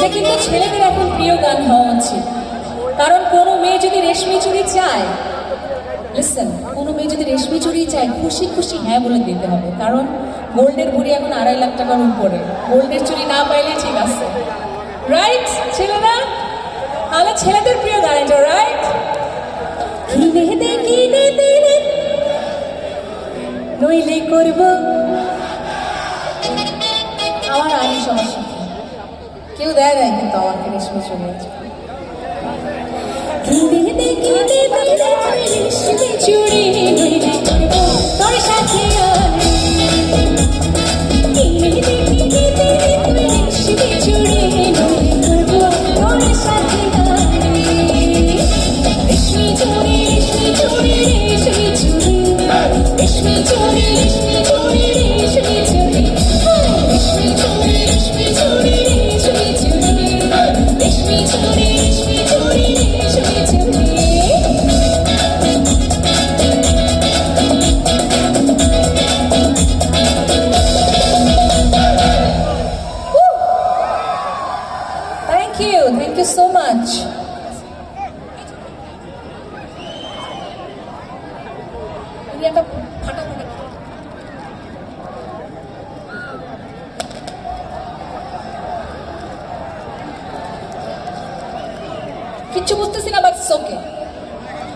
এটা কিন্তু ছেলেদের এখন প্রিয় গান হওয়া উচিত। কারণ কোনো মেয়ে যদি রেশমি চুড়ি চায়, লিসেন, কোনো মেয়ে যদি রেশমি চুড়ি চায় খুশি খুশি হ্যাঁ বলে দিতে হবে। কারণ গোল্ডের বুড়ি এখন 2.5 লাখ টাকার উপরে, গোল্ডের চুড়ি না পাইলে ঠিক আছে, রাইট ছেলেরা? তাহলে ছেলেদের প্রিয় গান এটা, রাইট? নইলে করব আমার আগে সমস্যা, কেউ দেয় নাই কিন্তু আমাকে রেশমি চুড়ি আছে। চুড়ি নইলে করব তোর সাথে Thank you so much. কিচ্ছু বুঝতেছি না, বাট ওকে।